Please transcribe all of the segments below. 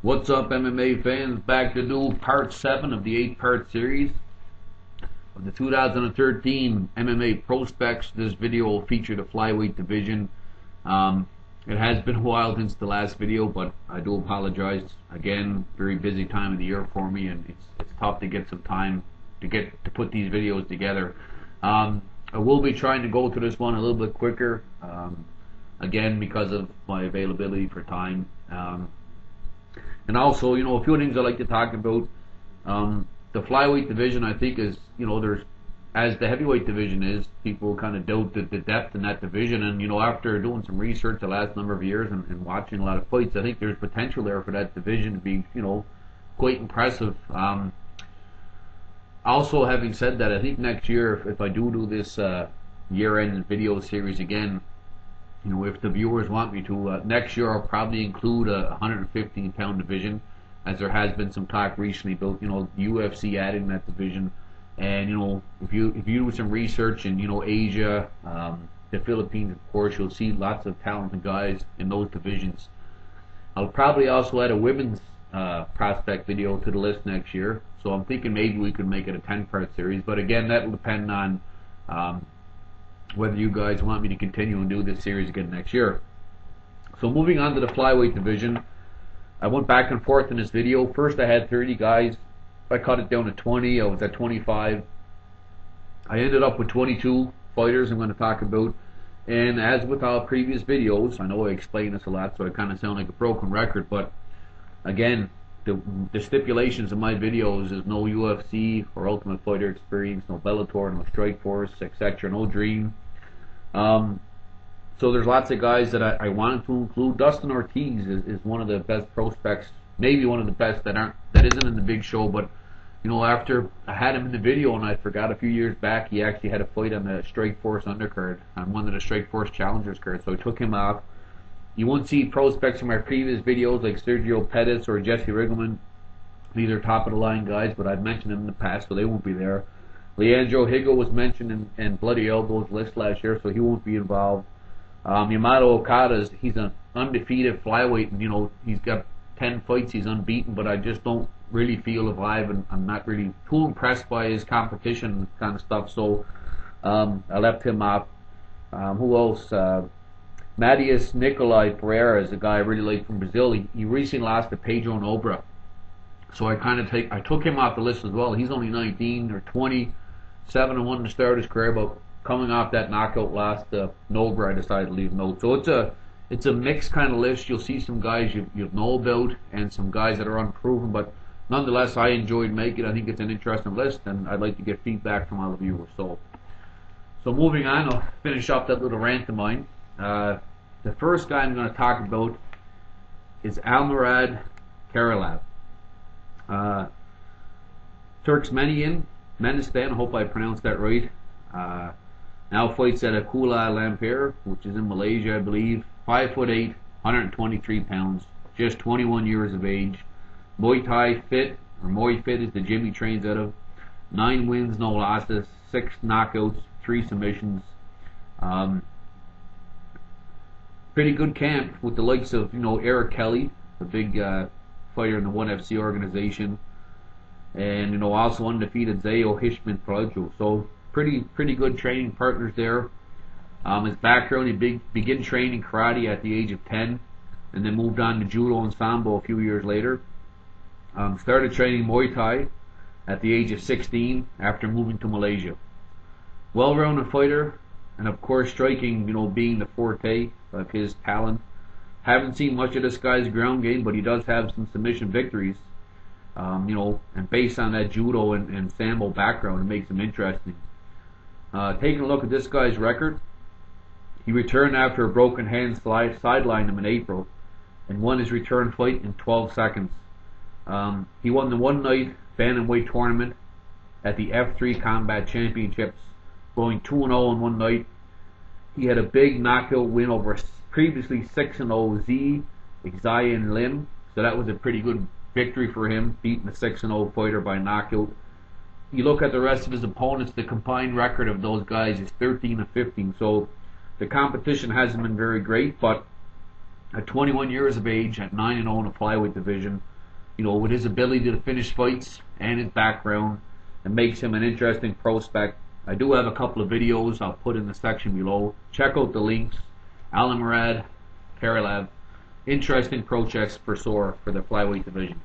What's up, MMA fans? Back to do part 7 of the 8-part series of the 2013 MMA Propsects. This video will feature the flyweight division. It has been a while since the last video, but I do apologize. Again, very busy time of the year for me, and it's tough to get some time to put these videos together. I will be trying to go through this one a little bit quicker, again, because of my availability for time. And also, a few things I like to talk about. The flyweight division, I think, is, there's, as the heavyweight division is, people kind of doubt the depth in that division. And, after doing some research the last number of years and watching a lot of fights, I think there's potential there for that division to be, quite impressive. Also, having said that, I think next year, if I do this year-end video series again, if the viewers want me to, next year I'll probably include a 115-pound division, as there has been some talk recently about, UFC adding that division. And, if you do some research in, Asia, the Philippines, of course, you'll see lots of talented guys in those divisions. I'll probably also add a women's prospect video to the list next year. So I'm thinking maybe we could make it a 10-part series. But again, that will depend on whether you guys want me to continue and do this series again next year. So moving on to the flyweight division, I went back and forth in this video. First I had 30 guys. I cut it down to 20. I was at 25. I ended up with 22 fighters I'm going to talk about. And as with all previous videos, I know I explain this a lot, so I kind of sound like a broken record, but again, the stipulations of my videos is no UFC or Ultimate Fighter experience, no Bellator, no Strikeforce, etc., no Dream. So there's lots of guys that I wanted to include. Dustin Ortiz is one of the best prospects, maybe one of the best that isn't in the big show, but after I had him in the video and I forgot a few years back, he actually had a fight on the Strikeforce undercard on one of the Strikeforce Challengers cards, so I took him off. You won't see prospects from my previous videos like Sergio Pettis or Jesse Riggleman. These are top-of-the-line guys, but I've mentioned them in the past, so they won't be there. Leandro Higo was mentioned in Bloody Elbows list last year, so he won't be involved. Yamato Okada, he's an undefeated flyweight, and he's got 10 fights, he's unbeaten, but I just don't really feel alive, and I'm not really too impressed by his competition kind of stuff, so I left him off. Who else? Matias Nicolai Pereira is a guy I really like from Brazil. He recently lost to Pedro Nobra, so I took him off the list as well. He's only 19 or 20, 7-1 to start his career, but coming off that knockout loss to Nobra, I decided to leave him out. So it's a mixed kind of list. You'll see some guys you know about and some guys that are unproven, but nonetheless, I enjoyed making it. I think it's an interesting list, and I'd like to get feedback from all the viewers. So moving on, I'll finish up that little rant of mine. The first guy I'm going to talk about is Allamurad Karayev. Turkmenistan, I hope I pronounced that right. Now fights at Kuala Lumpur, which is in Malaysia, I believe. 5'8", 123 pounds, just 21 years of age. Muay Thai fit, or Muay Fit is the gym he trains out of. 9 wins, no losses, 6 knockouts, 3 submissions. Pretty good camp with the likes of Eric Kelly, the big fighter in the 1FC organization, and also undefeated Zayo Hishman Prajo. So pretty good training partners there. His background, he began training karate at the age of 10, and then moved on to judo and sambo a few years later. Started training Muay Thai at the age of 16 after moving to Malaysia. Well-rounded fighter, and of course striking, being the forte of his talent. Haven't seen much of this guy's ground game, but he does have some submission victories. And based on that judo and sambo background, it makes him interesting. Taking a look at this guy's record, he returned after a broken hand sidelined him in April, and won his return fight in 12 seconds. He won the one-night bantamweight tournament at the F3 Combat Championships, going 2-0 in one night. He had a big knockout win over previously 6-0 Z Xian Lim, so that was a pretty good victory for him, beating a 6-0 fighter by knockout. You look at the rest of his opponents, the combined record of those guys is 13-15, so the competition hasn't been very great, but at 21 years of age, at 9-0 in the flyweight division. You know, with his ability to finish fights and his background, it makes him an interesting prospect. I do have a couple of videos I'll put in the section below. Check out the links. Allamurad Karayev, interesting projects for the flyweight division.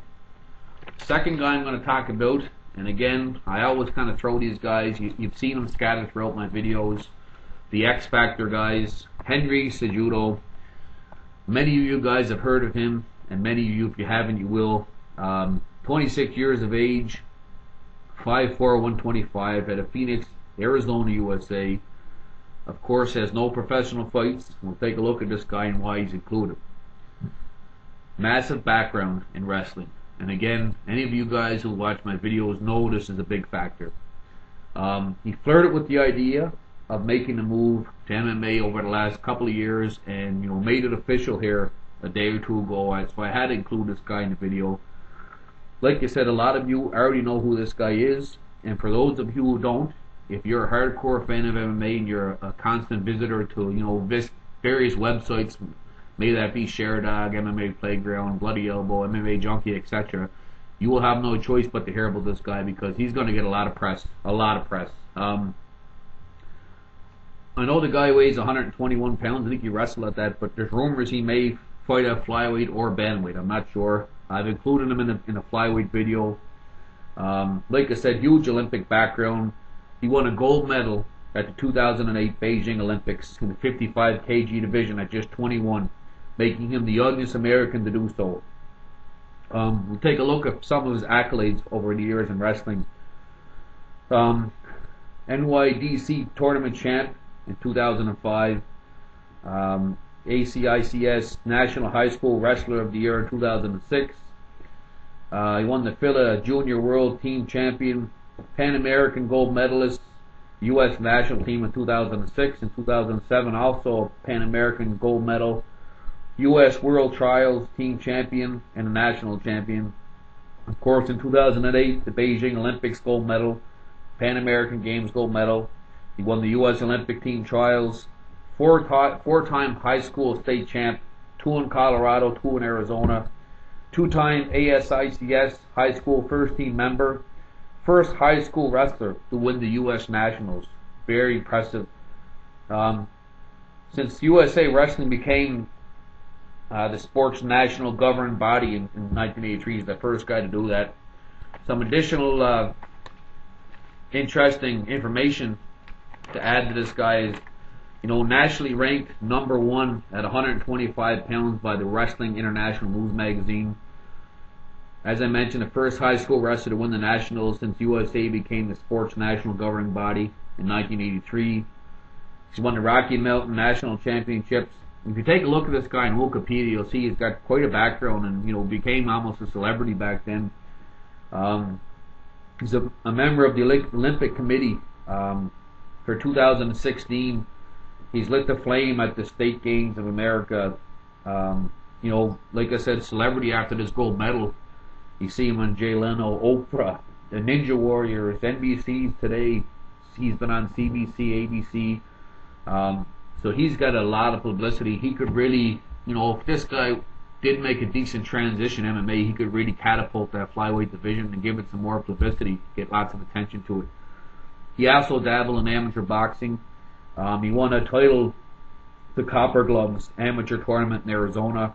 Second guy I'm going to talk about, and again, I always kind of throw these guys, you've seen them scattered throughout my videos, the X Factor guys, Henry Cejudo. Many of you guys have heard of him, and many of you, if you haven't, you will. 26 years of age, 5'4", 125, out of Phoenix, Arizona, USA. Of course, has no professional fights. We'll take a look at this guy and why he's included. Massive background in wrestling. And again, any of you guys who watch my videos know this is a big factor. He flirted with the idea of making the move to MMA over the last couple of years, and you know, made it official here a day or two ago. So I had to include this guy in the video. Like I said, a lot of you already know who this guy is, and for those of you who don't, if you're a hardcore fan of MMA and you're a constant visitor to, you know, various websites, may that be Sherdog, MMA Playground, Bloody Elbow, MMA Junkie, etc., you will have no choice but to hear about this guy because he's going to get a lot of press. I know the guy weighs 121 pounds. I think he wrestled at that, but there's rumors he may fight at flyweight or bantamweight. I'm not sure. I've included him in a flyweight video. Like I said, huge Olympic background. He won a gold medal at the 2008 Beijing Olympics in the 55 kg division at just 21, making him the youngest American to do so. We'll take a look at some of his accolades over the years in wrestling. NYDC tournament champ in 2005. ACICS National High School Wrestler of the Year in 2006. He won the FILA Junior World Team Champion, Pan American Gold Medalist, U.S. National Team in 2006 and 2007, also Pan American Gold Medal, U.S. World Trials Team Champion and a National Champion. Of course, in 2008, the Beijing Olympics Gold Medal, Pan American Games Gold Medal. He won the U.S. Olympic Team Trials, four-time high school state champ, 2 in Colorado, 2 in Arizona, 2-time ASICS high school first team member, first high school wrestler to win the U.S. Nationals. Very impressive. Since USA Wrestling became the sport's national governing body in 1983, he's the first guy to do that. Some additional interesting information to add to this guy is, you know, nationally ranked #1 at 125 pounds by the Wrestling International News magazine. As I mentioned, the first high school wrestler to win the Nationals since USA became the sport's national governing body in 1983. He's won the Rocky Mountain National Championships. If you take a look at this guy in Wikipedia, you'll see he's got quite a background and, you know, became almost a celebrity back then. He's a member of the Olympic Committee for 2016. He's lit the flame at the State Games of America. You know, like I said, celebrity after this gold medal. You see him on Jay Leno, Oprah, the Ninja Warriors, NBC's Today. He's been on CBC, ABC. So he's got a lot of publicity. He could really, you know, if this guy did make a decent transition in MMA, he could really catapult that flyweight division and give it some more publicity, get lots of attention to it. He also dabbled in amateur boxing. He won a title, the Copper Gloves amateur tournament in Arizona.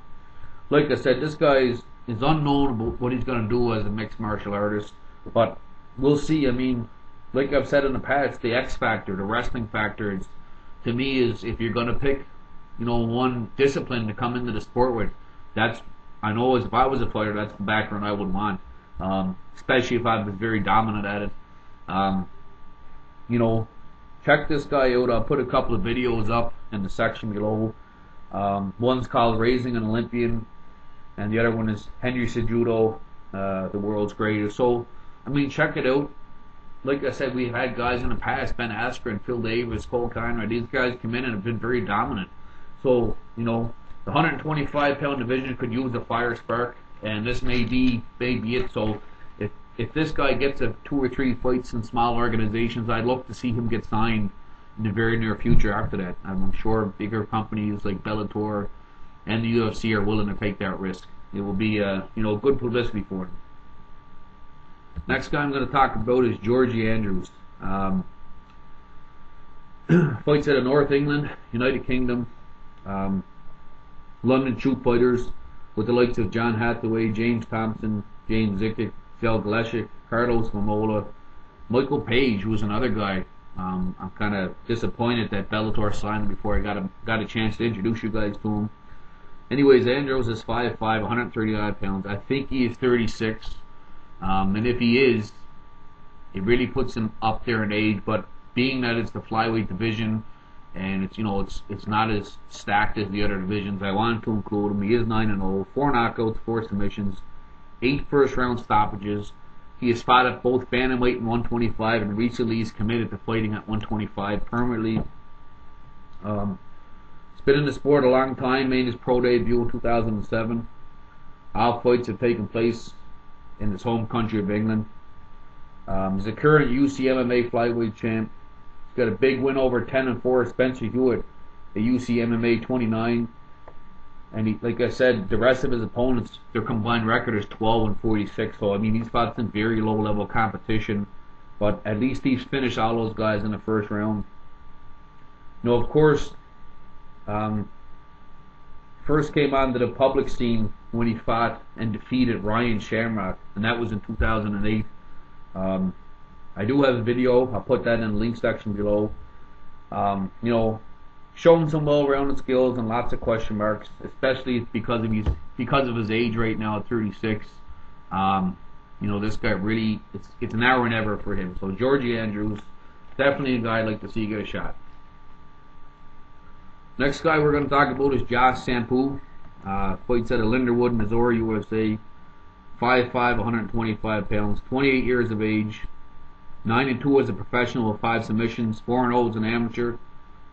Like I said, this guy is unknown about what he's going to do as a mixed martial artist, but we'll see. I mean, like I've said in the past, the X factor, the wrestling factor, is, to me, is if you're going to pick, you know, one discipline to come into the sport with, that's, I know if I was a fighter, that's the background I would want, especially if I was very dominant at it. You know, check this guy out. I'll put a couple of videos up in the section below. One's called Raising an Olympian, and the other one is Henry Cejudo, the world's greatest. So, I mean, check it out. Like I said, we've had guys in the past, Ben Askren, Phil Davis, Cole Conroy. These guys come in and have been very dominant. So, you know, the 125-pound division could use a fire spark, and this may be it. So, if this guy gets 2 or 3 fights in small organizations, I'd love to see him get signed in the very near future after that. I'm sure bigger companies like Bellator and the UFC are willing to take that risk. It will be good publicity for him. Next guy I'm going to talk about is Giorgio Andrews. Fights out of North England, United Kingdom, London shoot fighters with the likes of John Hathaway, James Thompson, James Zikic, Zel Gleshik, Carlos Lamola, Michael Page, who was another guy. I'm kind of disappointed that Bellator signed him before I got a chance to introduce you guys to him. Anyways, Andrews is 5'5", 139 pounds. I think he is 36. And if he is, it really puts him up there in age. But being that it's the flyweight division, and it's not as stacked as the other divisions, I wanted to include him. He is 9-0, 4 knockouts, 4 submissions, 8 first-round stoppages. He has fought at both bantamweight and 125, and recently he's committed to fighting at 125 permanently. He's been in the sport a long time, made his pro debut in 2007. All fights have taken place in his home country of England. He's a current UC MMA flyweight champ. He's got a big win over 10-4 Spencer Hewitt, the UC MMA 29. And he, like I said, the rest of his opponents, their combined record is 12-46. So I mean, he's fought some very low-level competition, but at least he's finished all those guys in the first round. Of course, first came onto the public scene when he fought and defeated Ryan Shamrock, and that was in 2008. I do have a video. I'll put that in the link section below. Showing some well-rounded skills and lots of question marks, especially because of his age right now at 36. This guy really, it's now or never for him. So Giorgio Andrews, definitely a guy I'd like to see get a shot. Next guy we're going to talk about is Josh Sampo. Fights out of Linderwood, Missouri, USA. 5'5", 125 pounds, 28 years of age. 9-2 as a professional with 5 submissions, 4-0 as an amateur.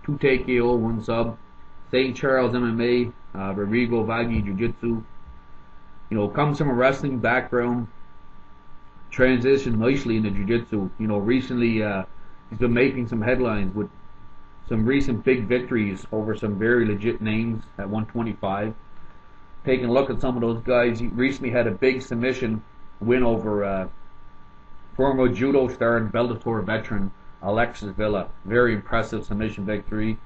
2 TKO, 1 sub. St. Charles MMA, Rodrigo Vaggi Jiu-Jitsu. Comes from a wrestling background. Transitioned nicely into Jiu-Jitsu. Recently he's been making some headlines with some recent big victories over some very legit names at 125. Taking a look at some of those guys, he recently had a big submission win over former judo star and Bellator veteran Alexis Villa. Very impressive submission victory.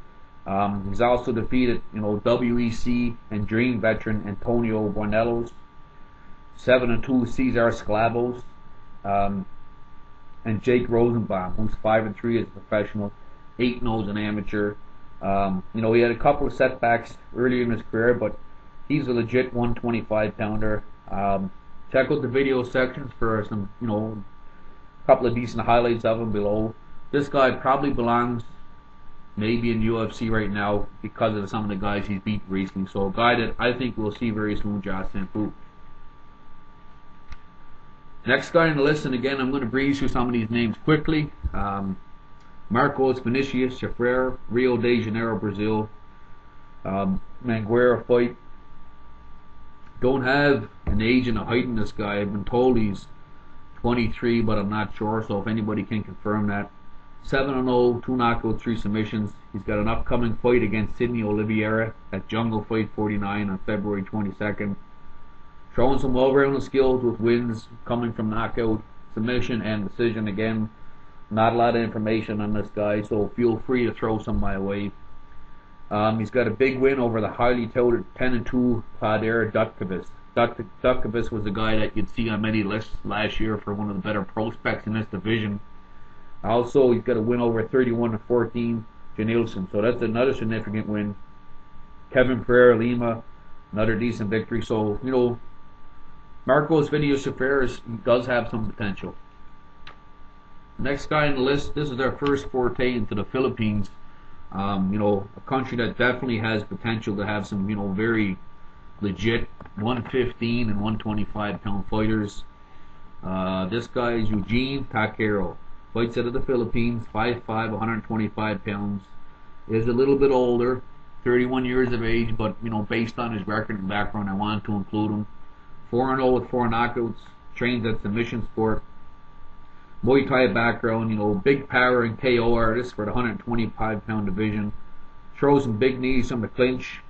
He's also defeated, WEC and Dream veteran Antonio Bornellos. 7-2 Cesar Sclavos. And Jake Rosenbaum, who's 5-3 as a professional, 8-0 as an amateur. He had a couple of setbacks earlier in his career, but he's a legit 125 pounder. Check out the video sections for some, couple of decent highlights of him below. This guy probably belongs maybe in UFC right now because of some of the guys he's beat recently. So a guy that I think we'll see very soon, Josh Sampo. Next guy on the list, and again I'm going to breeze through some of these names quickly. Marcos Vinicius Chafrer, Rio de Janeiro, Brazil. Manguera fight. Don't have an age and a height in this guy. I've been told he's 23, but I'm not sure, so if anybody can confirm that. 7-0, 2 knockouts, 3 submissions. He's got an upcoming fight against Sidney Oliveira at Jungle Fight 49 on February 22nd. Showing some well-rounded skills with wins coming from knockout, submission, and decision. Again, not a lot of information on this guy, so feel free to throw some my way. He's got a big win over the highly touted 10-2 Pader Dutkovic. Dutkovic was the guy that you'd see on many lists last year for one of the better prospects in this division. Also, he's got a win over 31-14 Janilson, so that's another significant win. Kevin Pereira Lima, another decent victory. So, Marcos Vinicius Chafrer does have some potential. Next guy on the list, this is their first forte into the Philippines. A country that definitely has potential to have some, very legit 115 and 125 pound fighters. This guy is Eugene Toquero. Fights out of the Philippines, 5'5", 125 pounds. Is a little bit older, 31 years of age, but based on his record and background, I wanted to include him. 4-0 with 4 knockouts. Trains at submission sport. Muay Thai background, big power and KO artist for the 125 pound division. Throws some big knees from the clinch.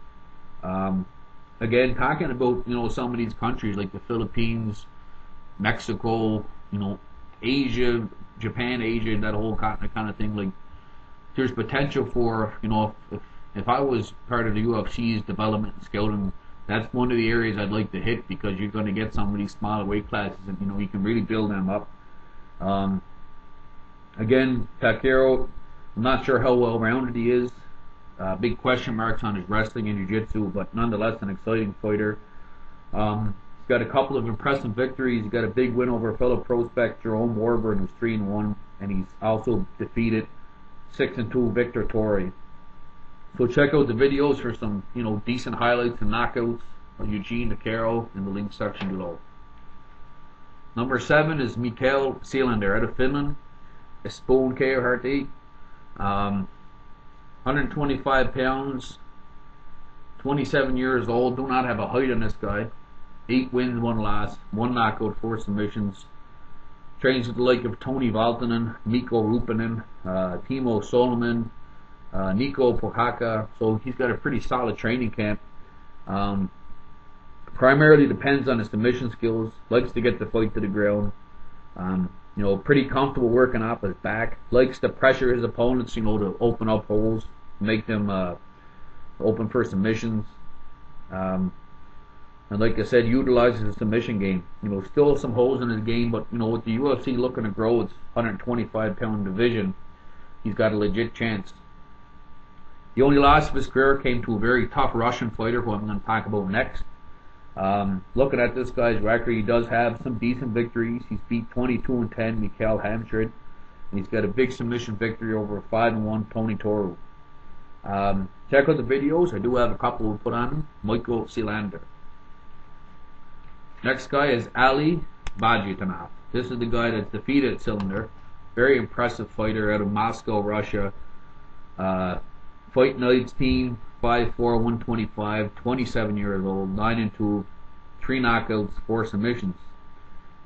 again, talking about, you know, some of these countries like the Philippines, Mexico, you know, Asia, Japan, Asia, that whole continent kind of thing. Like, there's potential for, you know, if I was part of the UFC's development and scouting, that's one of the areas I'd like to hit, because you're going to get some of these smaller weight classes, and you know, you can really build them up. Again, Toquero, I'm not sure how well rounded he is. Big question marks on his wrestling and jiu-jitsu, but nonetheless an exciting fighter. He's got a couple of impressive victories. He's got a big win over fellow prospect Jerome Warburton, who's 3-1, and he's also defeated 6-2 Victor Torre. So check out the videos for some, you know, decent highlights and knockouts of Eugene Toquero in the link section below. Number 7 is Mikael Silander out of Finland, a spoon KO 125 pounds, 27 years old. Do not have a height on this guy. 8 wins, 1 loss, 1 knockout, 4 submissions. Trains with the like of Tony Valtonen, Mikko Ruppinen, Timo Solomon, Nico Pohaka. So he's got a pretty solid training camp. Primarily depends on his submission skills. Likes to get the fight to the ground. You know, pretty comfortable working off his back. Likes to pressure his opponents, you know, to open up holes, make them open for submissions. And like I said, utilizes the submission game. You know, still some holes in his game, but you know, with the UFC looking to grow its 125-pound division, he's got a legit chance. The only loss of his career came to a very tough Russian fighter, who I'm going to talk about next. Looking at this guy's record, he does have some decent victories. He's beat 22-10 Mikael Hamstrid, and he's got a big submission victory over a 5-1 Tony Toru. Check out the videos. I do have a couple we'll put on him. Mikael Silander. Next guy is Ali Bagautinov. This is the guy that's defeated Silander. Very impressive fighter out of Moscow, Russia. Fight Nights team, 5'4", 125, 27 years old, 9-2, 3 knockouts, 4 submissions.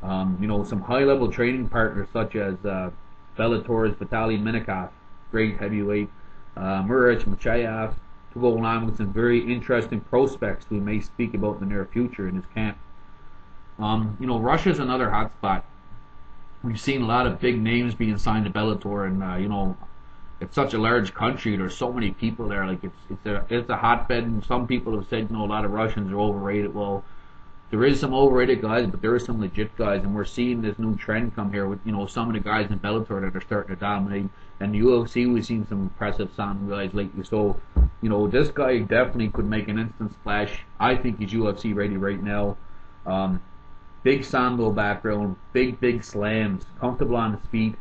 You know, some high-level training partners such as Bellator's Vitaly Minakov, great heavyweight, Muric Machayev, to go along with some very interesting prospects we may speak about in the near future in his camp. You know, Russia's another hot spot. We've seen a lot of big names being signed to Bellator, and you know, it's such a large country. There's so many people there. Like it's a hotbed. And some people have said, you know, a lot of Russians are overrated. Well, there is some overrated guys, but there are some legit guys, and we're seeing this new trend come here with, you know, some of the guys in Bellator that are starting to dominate. And the UFC, we've seen some impressive sound guys lately. So, you know, this guy definitely could make an instant splash. I think he's UFC ready right now. Big Sambo background, big slams, comfortable on his feet,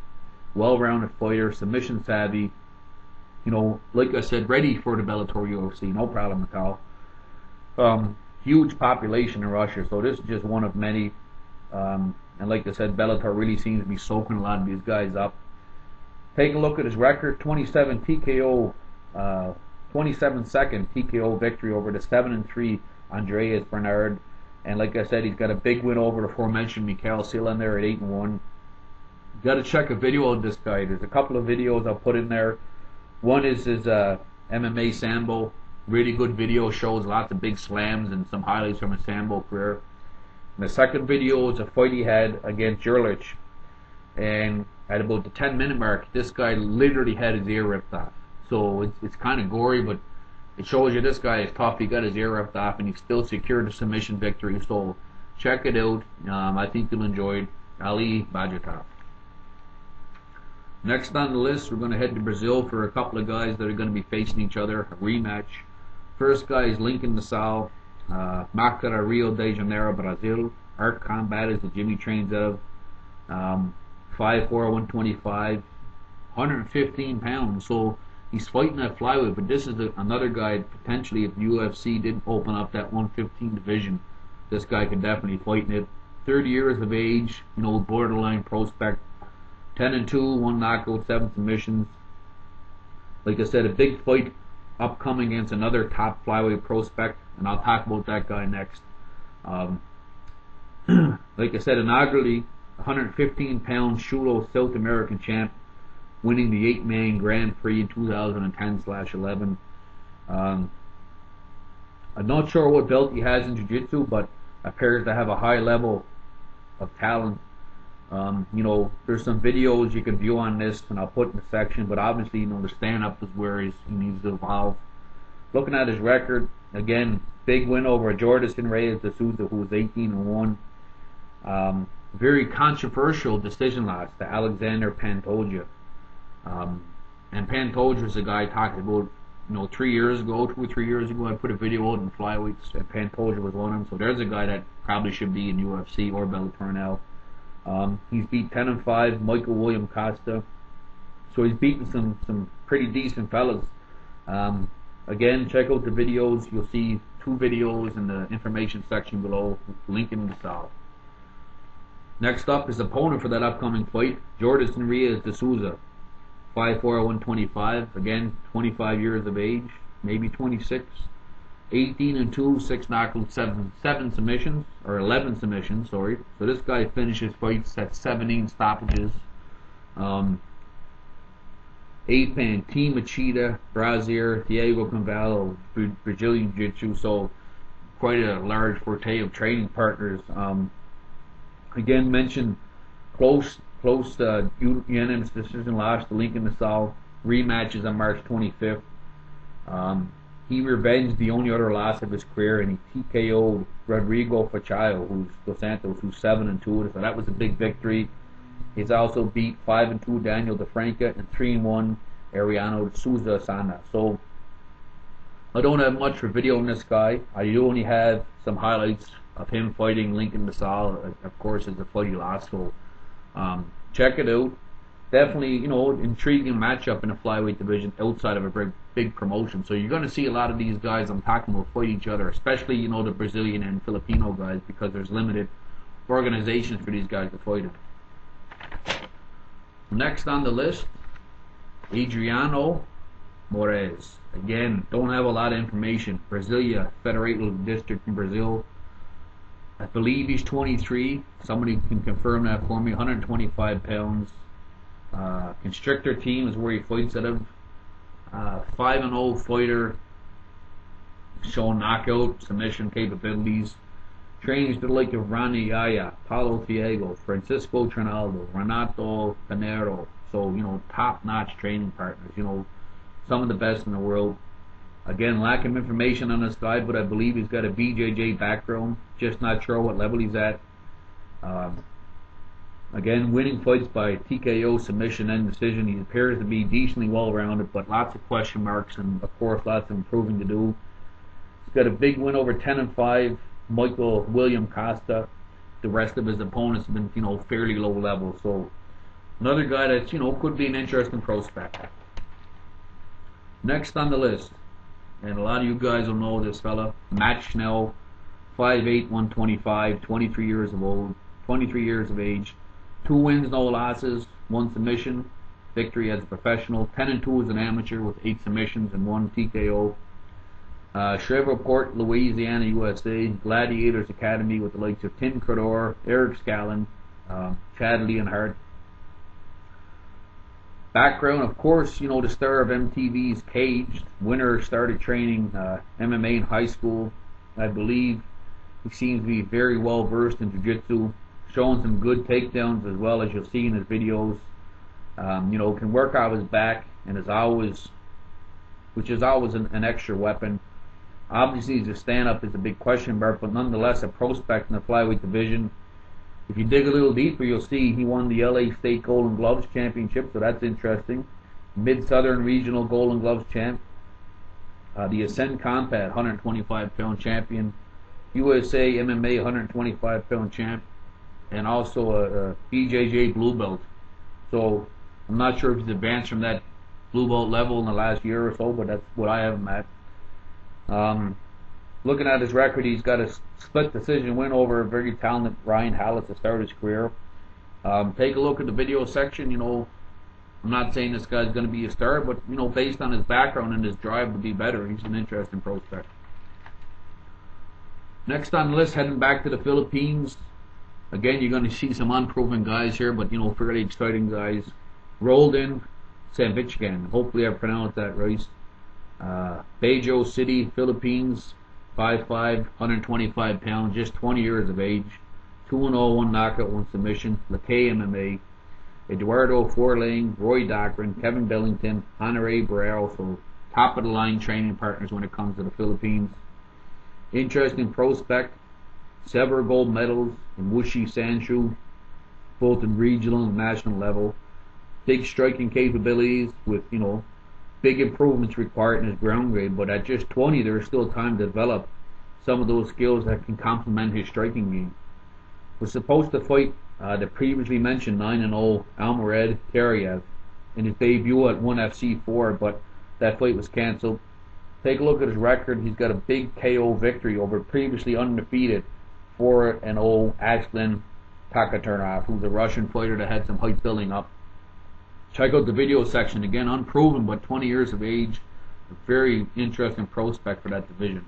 well-rounded fighter, submission savvy. You know, like I said, ready for the Bellator UFC, no problem at all. Huge population in Russia, so this is just one of many. And like I said, Bellator really seems to be soaking a lot of these guys up. Take a look at his record: 27 TKO, 27-second TKO victory over the 7-3 Andreas Bernard. And like I said, he's got a big win over the aforementioned Mikael Silander at 8-1. Got to check a video of this guy. There's a couple of videos I'll put in there. One is his MMA Sambo. Really good video, shows lots of big slams and some highlights from his Sambo career. And the second video is a fight he had against Jurlich. And at about the 10-minute mark, this guy literally had his ear ripped off. So it's kind of gory, but it shows you this guy is tough. He got his ear ripped off, and he still secured a submission victory. So check it out. I think you'll enjoy it. Ali Bagautinov. Next on the list, we're going to head to Brazil for a couple of guys that are going to be facing each other, a rematch. First guy is Lincoln Nassau, Macara, Rio de Janeiro, Brazil. Art Combat is the Jimmy trains out of. 5'4", 125, 115 pounds. So he's fighting at flyweight, but this is another guy potentially, if the UFC didn't open up that 115 division, this guy could definitely fight in it. 30 years of age, you know, borderline prospect. 10-2, 1 knockout, 7 submissions. Like I said, a big fight upcoming against another top flyweight prospect, and I'll talk about that guy next. Like I said, inaugurally, 115-pound Chulo South American champ, winning the 8-man Grand Prix in 2010/11. I'm not sure what belt he has in jiu-jitsu, but appears to have a high level of talent. You know, there's some videos you can view on this, and I'll put in the section, but obviously, you know, the stand-up is where he needs to evolve. Looking at his record, again, big win over Jordi Reyes de Souza, who was 18-1. Very controversial decision loss to Alexandre Pantoja. And Pantoja is a guy I talked about, you know, 3 years ago, 2 or 3 years ago. I put a video out in Flyweights, and Pantoja was one of them. So there's a guy that probably should be in UFC or Bellator now. He's beat 10-5 Michael William Costa. So he's beaten some pretty decent fellas. Again, check out the videos. You'll see 2 videos in the information section below, link in the south. Next up, his opponent for that upcoming fight, Jordi Reyes de Souza, 5'4", 125. Again, 25 years of age, maybe 26. 18-2, 6 knockouts, 7 submissions, or 11 submissions, sorry. So this guy finishes fights at 17 stoppages. 8-man, Team Machida, Brazier, Diego Cavallo, Brazilian Jiu-Jitsu, so quite a large forte of training partners. Again, mentioned close unanimous decision loss to Lincoln Nassau. Rematches on March 25th. He revenged the only other loss of his career, and he TKO'd Rodrigo Fachayo, who's Dos Santos, who's 7-2. So that was a big victory. He's also beat 5-2 Daniel DeFranca and 3-1 Ariano Souza Sana. So I don't have much for video on this guy. I do only have some highlights of him fighting Lincoln Nassau. Of course, it's a fight he lost. So check it out. Definitely, you know, intriguing matchup in the flyweight division outside of a big promotion. So you're going to see a lot of these guys I'm talking about fight each other, especially, you know, the Brazilian and Filipino guys, because there's limited organizations for these guys to fight in. Next on the list, Adriano Moraes. Again, don't have a lot of information. Brasilia, Federated District in Brazil. I believe he's 23. Somebody can confirm that for me. 125 pounds. Constrictor team is where he fights out of. 5-0 fighter, showing knockout, submission capabilities. Trains to the like of Ronnie Yaya, Paulo Thiago, Francisco Trinaldo, Renato Pinheiro. So, you know, top-notch training partners. You know, some of the best in the world. Again, lack of information on this guy, but I believe he's got a BJJ background. Just not sure what level he's at. Again, winning fights by TKO, submission, and decision. He appears to be decently well-rounded, but lots of question marks and, of course, lots of improving to do. He's got a big win over 10-5 Michael William Costa. The rest of his opponents have been, you know, fairly low level. So another guy that, you know, could be an interesting prospect. Next on the list, and a lot of you guys will know this fella, Matt Schnell, 5'8", 125, 23 years of age. 2 wins, no losses, 1 submission, victory as a professional. 10-2 as an amateur with 8 submissions and 1 TKO. Shreveport, Louisiana, USA. Gladiators Academy with the likes of Tim Credor, Eric Scallon, Chad Leonhardt. Background, of course, you know, the star of MTV's Caged. Winner started training MMA in high school. I believe he seems to be very well versed in jiu-jitsu. Showing some good takedowns as well, as you'll see in his videos. You know, can work out his back, and is always, which is always an extra weapon. Obviously, his stand-up is a big question mark, but nonetheless a prospect in the flyweight division. If you dig a little deeper, you'll see he won the LA State Golden Gloves Championship, so that's interesting. Mid-Southern Regional Golden Gloves champ. The Ascend Combat 125-pound champion. USA MMA 125-pound champ. And also a BJJ blue belt. So I'm not sure if he's advanced from that blue belt level in the last year or so, but that's what I have him at. Looking at his record, he's got a split decision win over a very talented Ryan Hallett to start his career. Take a look at the video section. You know, I'm not saying this guy's going to be a star, but, you know, based on his background and his drive to be better, he's an interesting prospect. Next on the list, heading back to the Philippines. Again, you're going to see some unproven guys here, but, you know, fairly exciting guys. Roldan Sanfcha'an, hopefully I pronounced that right. Baguio City, Philippines. 5'5", 125 pounds, just 20 years of age. 2-0, 1 knockout, 1 submission. Lakay MMA. Eduardo Forlang, Roy Dockerin, Kevin Billington, Honore Barrero, so top of the line training partners when it comes to the Philippines. Interesting prospect, several gold medals in Wuxi Sanshu, both in regional and national level. Big striking capabilities with, big improvements required in his ground grade, but at just 20 there's still time to develop some of those skills that can complement his striking game. Was supposed to fight the previously mentioned 9-0 Allamurad Karayev in his debut at 1FC4, but that fight was cancelled. Take a look at his record. He's got a big KO victory over previously undefeated 4-0 Aslan Takaturnov, who's a Russian fighter that had some hype building up. Check out the video section. Again, unproven, but 20 years of age. A very interesting prospect for that division.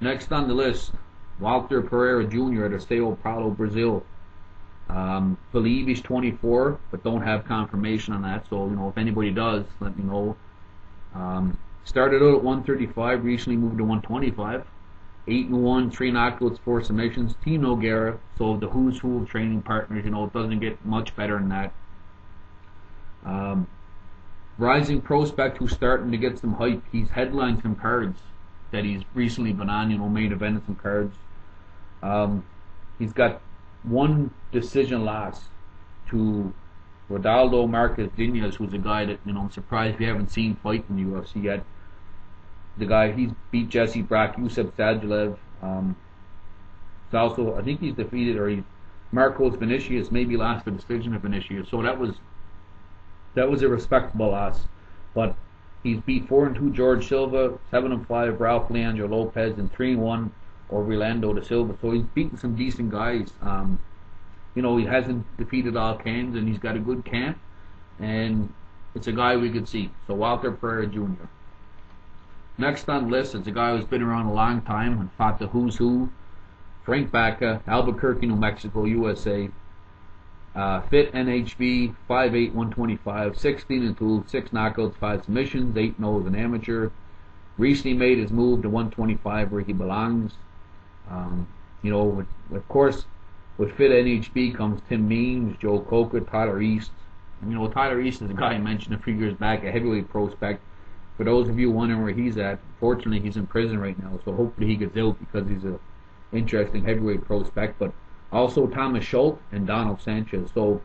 Next on the list, Walter Pereira Jr. out of Sao Paulo, Brazil. Believe he's 24, but don't have confirmation on that. So, if anybody does, let me know. Started out at 135, recently moved to 125. 8-1, 3 knockouts, 4 submissions. Team Nogueira, so the who's who of training partners. It doesn't get much better than that. Rising prospect who's starting to get some hype. He's headlined some cards that he's recently been on, main evented some cards. He's got 1 decision loss to Rodaldo Marquez Diaz, who's a guy that, I'm surprised we haven't seen fight in the UFC yet. The guy, he's beat Jesse Brock, Yusuf Sadulaev. He's also, I think he's defeated, or he's Marcos Vinicius, maybe lost the decision of Vinicius. So that was a respectable loss. But he's beat 4-2 George Silva, 7-5 Ralph Leandro Lopez, and 3-1 Orlando da Silva. So he's beaten some decent guys. He hasn't defeated all cans, and he's got a good camp, and it's a guy we could see. So Walter Pereira Jr. Next on the list is a guy who's been around a long time and fought the who's who. Frank Baca, Albuquerque, New Mexico, USA. Fit NHB, 5'8", 125, 16-2, 6 knockouts, 5 submissions, 8-0 as an amateur. Recently made his move to 125 where he belongs. Of course, with Fit NHB comes Tim Means, Joe Coca, Tyler East. And, Tyler East is a guy I mentioned a few years back, a heavyweight prospect. For those of you wondering where he's at, fortunately he's in prison right now, so hopefully he gets out because he's an interesting heavyweight prospect. But also Thomas Schultz and Donald Sanchez. So,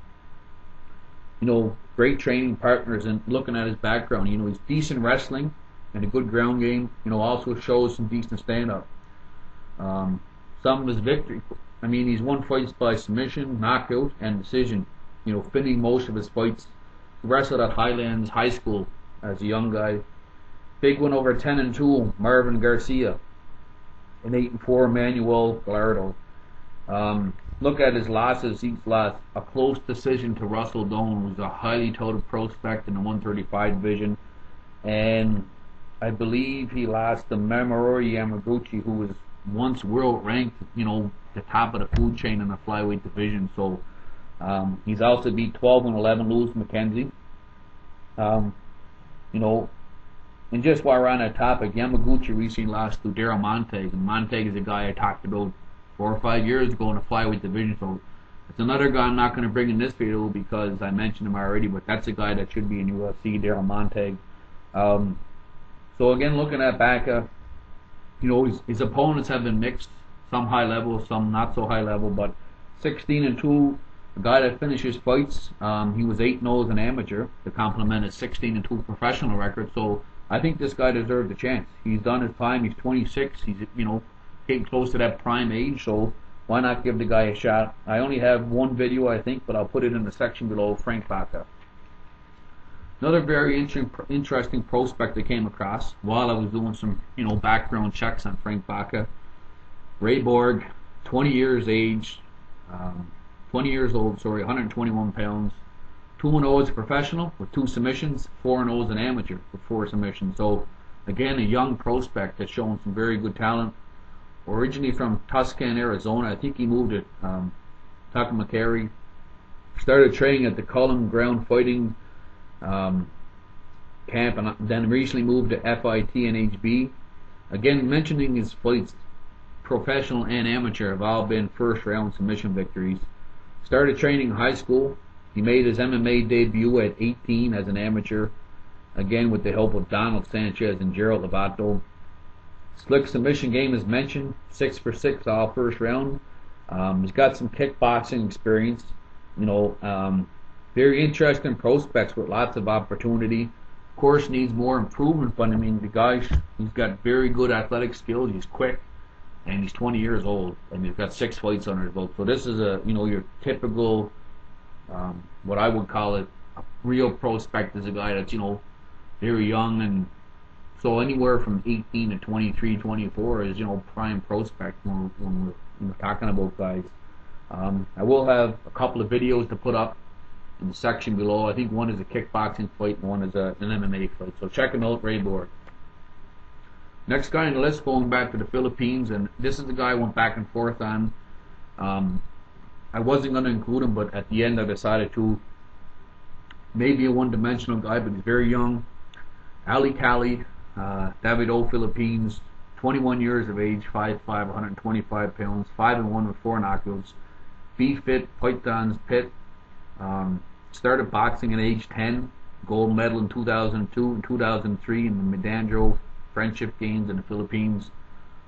great training partners, and looking at his background, he's decent wrestling and a good ground game. Also shows some decent stand-up. Some of his victory, he's won fights by submission, knockout, and decision. Finishing most of his fights. He wrestled at Highlands High School as a young guy. Big one over 10-2, Marvin Garcia. And 8-4, Manuel Gallardo. Look at his losses. He's lost a close decision to Russell Doan, who's a highly touted prospect in the 135 division. And I believe he lost to Mamoru Yamaguchi, who was once world ranked, the top of the food chain in the flyweight division. So he's also beat 12-11 Lewis McKenzie. And just while we're on that topic, Yamaguchi recently lost to Daryl Montag, and Montag is a guy I talked about 4 or 5 years ago in the flyweight division. So it's another guy I'm not going to bring in this video because I mentioned him already, but that's a guy that should be in UFC, Daryl Montag. So again, looking at Baca, his opponents have been mixed, some high level, some not so high level, but 16-2, a guy that finishes fights. He was 8-0 as an amateur to complement his 16-2 professional record. So I think this guy deserved a chance. He's done his time. He's 26. He's getting close to that prime age. So why not give the guy a shot? I only have one video, I think, but I'll put it in the section below. Frank Baca. Another very interesting prospect I came across while I was doing some background checks on Frank Baca. Ray Borg, 20 years old, 121 pounds. 2-0 as a professional with 2 submissions, 4-0 as an amateur with 4 submissions. So again, a young prospect that's shown some very good talent. Originally from Tucson, Arizona. I think he moved to Tucumcari. Started training at the Cullen Ground Fighting camp, and then recently moved to FIT and HB. Again, mentioning his fights, professional and amateur, have all been first round submission victories. Started training in high school. He made his MMA debut at 18 as an amateur, again with the help of Donald Sanchez and Gerald Lovato. Slick submission game is mentioned, 6 for 6 all first round. He's got some kickboxing experience, very interesting prospects with lots of opportunity. Of course, needs more improvement, but I mean, the guy, he's got very good athletic skills. He's quick, and he's 20 years old, and he's got 6 fights under his belt. So this is your typical, what I would call it, a real prospect is a guy that's, very young, and so anywhere from 18 to 23, 24 is, prime prospect when we're talking about guys. I will have a couple of videos to put up in the section below. I think one is a kickboxing fight and one is an MMA fight. So check them out, Borg. Next guy on the list, going back to the Philippines, and this is the guy I went back and forth on. I wasn't going to include him, but at the end I decided to. Maybe a one-dimensional guy, but he's very young. Ali Cali David, Philippines, 21 years of age, 5'5", 125 pounds, 5-1 with 4 knockouts. B-Fit, Python's Pit. Started boxing at age 10. Gold medal in 2002 and 2003 in the Medandro Friendship Games in the Philippines.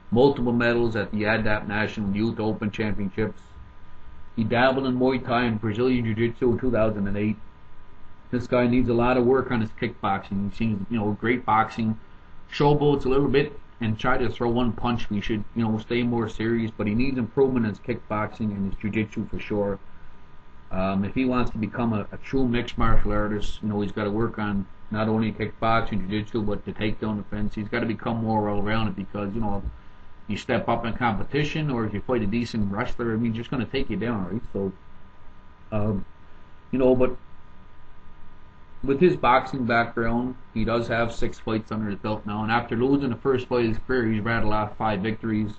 Multiple medals at the ADAP National Youth Open Championships. He dabbled in Muay Thai and Brazilian Jiu-Jitsu in 2008. This guy needs a lot of work on his kickboxing. He seems, great boxing. Showboats a little bit and try to throw one punch. We should, stay more serious. But he needs improvement in his kickboxing and his jiu-jitsu for sure. If he wants to become a true mixed martial artist, he's got to work on not only kickboxing, jiu-jitsu, but the takedown defense. He's got to become more well-rounded because, you step up in competition, or if you fight a decent wrestler, he's just going to take you down, right? So, but with his boxing background, he does have 6 fights under his belt now, and after losing the first fight of his career, he's rattled off 5 victories.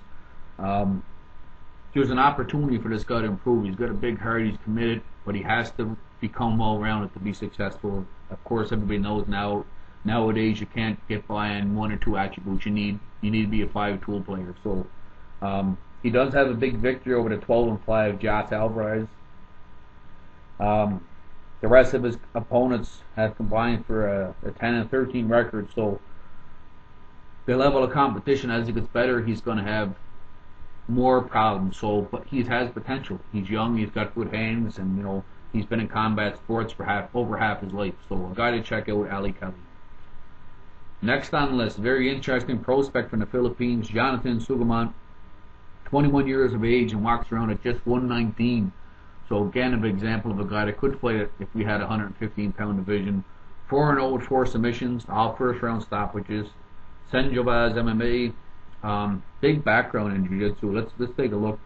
There's an opportunity for this guy to improve. He's got a big heart, he's committed, but he has to become well-rounded to be successful. Of course, everybody knows nowadays you can't get by on 1 or 2 attributes. You need to be a 5-tool player. So he does have a big victory over the 12-5 Josh Alvarez. The rest of his opponents have combined for a 10-13 record. So the level of competition, as he gets better, he's going to have more problems. So, but he has potential. He's young. He's got good hands, and he's been in combat sports for over half his life. So a guy to check out, Ali Kelly. Next on the list, very interesting prospect from the Philippines, Jonathan Sugaman, 21 years of age and walks around at just 119. So again, an example of a guy that could fight it if we had a 115-pound division. 4-0 with 4 submissions, all first-round stoppages. Senjovaz MMA, big background in Jiu-Jitsu. Let's take a look.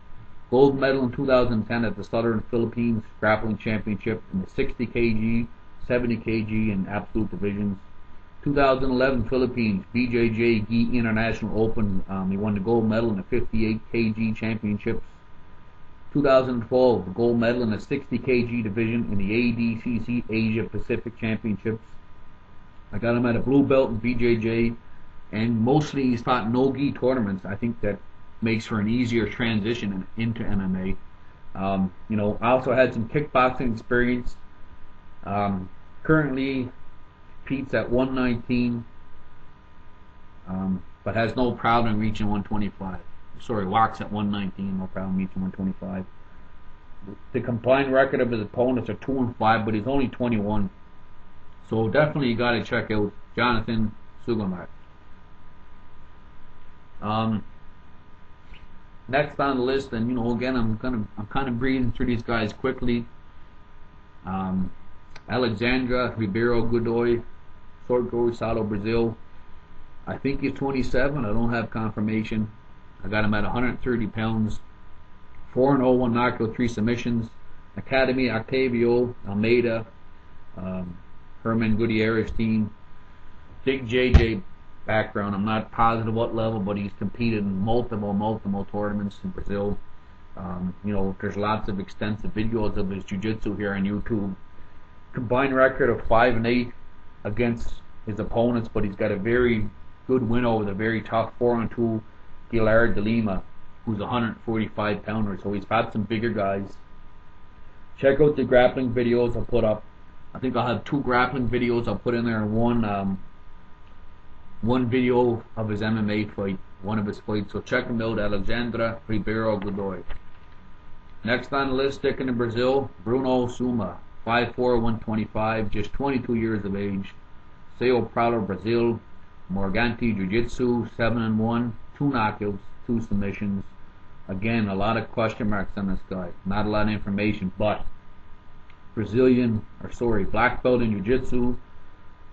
Gold medal in 2010 at the Southern Philippines Grappling Championship in the 60 kg, 70 kg, and absolute divisions. 2011 Philippines BJJ Gi International Open. He won the gold medal in the 58 kg championships. 2012 the gold medal in the 60 kg division in the ADCC Asia Pacific Championships. I got him at a blue belt in BJJ, and mostly he's fought no-gi tournaments. I think that makes for an easier transition into MMA. I also had some kickboxing experience. Currently competes at 119, but has no problem reaching 125. Sorry, walks at 119, no problem reaching 125. The combined record of his opponents are 2-5, but he's only 21. So definitely you got to check out Jonathan Sugamat. Next on the list, and again, I'm kind of breezing through these guys quickly. Alexandre, Ribeiro, Godoy, Sorgo, Salo, Brazil. I think he's 27. I don't have confirmation. I got him at 130 pounds. 4-0, 1 knockout, 3 submissions. Academy, Octavio, Almeida, Herman Gutierrez team. Big JJ background. I'm not positive what level, but he's competed in multiple tournaments in Brazil. There's lots of extensive videos of his jiu-jitsu here on YouTube. Combined record of 5-8 against his opponents, but he's got a very good win over the very tough 4-2 Gilard de Lima, who's a 145 pounder. So he's had some bigger guys. Check out the grappling videos I'll put up. I think I'll have 2 grappling videos I'll put in there, and one video of his MMA fight, one of his fights. So check him out, Alexandre, Ribeiro, Godoy. Next on the list, sticking in Brazil, Bruno Zuma, 5'4", 125, just 22 years of age. Sao Paulo, Brazil. Morganti Jiu-Jitsu, 7-1, 2 knockouts, 2 submissions. Again, a lot of question marks on this guy. Not a lot of information, but black belt in Jiu-Jitsu.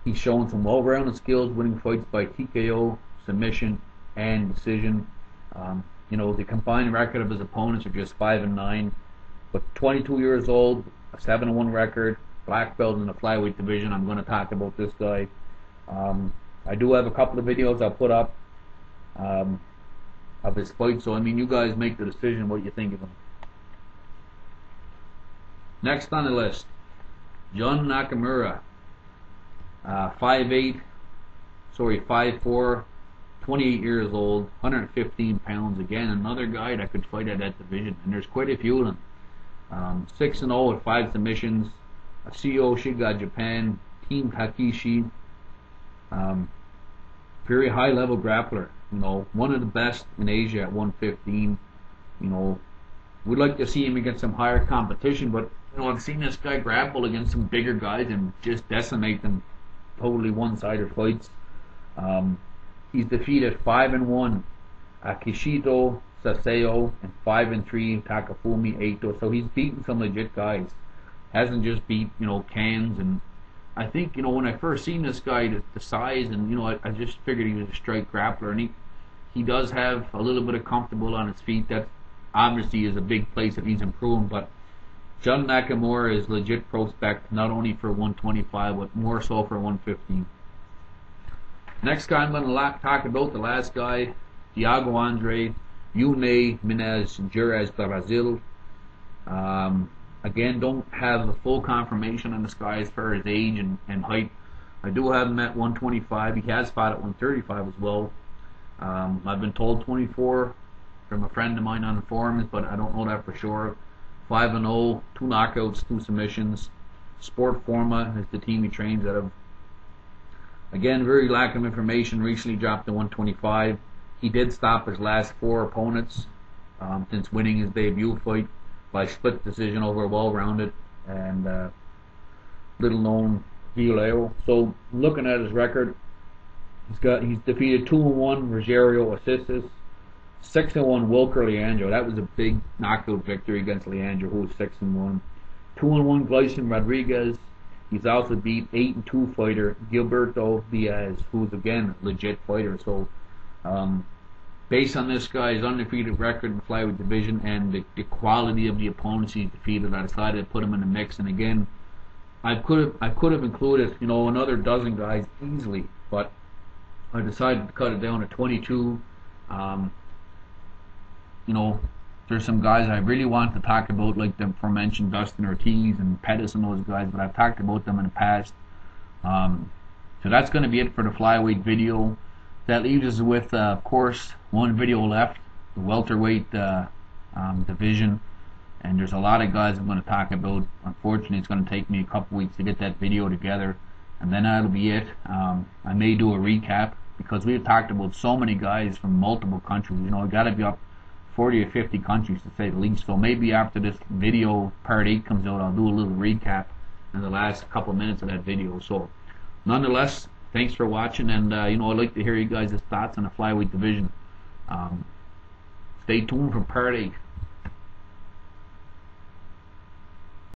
He's shown some well-rounded skills, winning fights by TKO, submission, and decision. The combined record of his opponents are just 5-9, but 22 years old, a 7-1 record, black belt in the flyweight division. I'm going to talk about this guy. I do have a couple of videos I'll put up of his fight, so you guys make the decision what you think of him. Next on the list, Jun Nakamura, 5'4", 28 years old, 115 pounds. Again, another guy that could fight at that division, and there's quite a few of them. 6-0 with 5 submissions. A CO Shiga Japan, Team Takishi. Very high level grappler. One of the best in Asia at 115. We'd like to see him against some higher competition, but I've seen this guy grapple against some bigger guys and just decimate them. Totally one-sided fights. He's defeated 5-1 Akishito Saseo and 5-3 Takafumi Eito. So he's beaten some legit guys. Hasn't just beat cans. And I think when I first seen this guy, the size, and I just figured he was a straight grappler, and he does have a little bit of comfortable on his feet. That obviously is a big place that he's improving. But Jun Nakamura is legit prospect, not only for 125 but more so for 115. Next guy I'm going to talk about, the last guy, Thiago Andre, Une Minas Gerais, Brazil. Again, don't have a full confirmation on this guy as far as age and height. I do have him at 125. He has fought at 135 as well. I've been told 24 from a friend of mine on the forums, but I don't know that for sure. 5-0, 2 knockouts, 2 submissions. Sport Forma is the team he trains out of. Again, very lack of information. Recently dropped to 125. He did stop his last 4 opponents since winning his debut fight by split decision over a well-rounded and little-known Violero. So looking at his record, he's defeated 2-1 Rogerio Assis, 6-1 Wilker Leandro. That was a big knockout victory against Leandro, who was 6-1. 2-1 Gleison Rodriguez. He's also beat 8-2 fighter Gilberto Diaz, who's again a legit fighter. So based on this guy's undefeated record in the flyweight division and the quality of the opponents he's defeated, I decided to put him in the mix. And again, I could have included another dozen guys easily, but I decided to cut it down to 22. There's some guys I really want to talk about, like the aforementioned Dustin Ortiz and Pettis and those guys, but I've talked about them in the past. So that's going to be it for the flyweight video. That leaves us with, of course, one video left, the welterweight division. And there's a lot of guys I'm going to talk about. Unfortunately, it's going to take me a couple weeks to get that video together, and then that'll be it. I may do a recap because we've talked about so many guys from multiple countries. We got to be up 40 or 50 countries to say the least. So maybe after this video, part 8 comes out, I'll do a little recap in the last couple of minutes of that video. So nonetheless, thanks for watching, and I'd like to hear you guys' thoughts on the flyweight division. Stay tuned for part 8.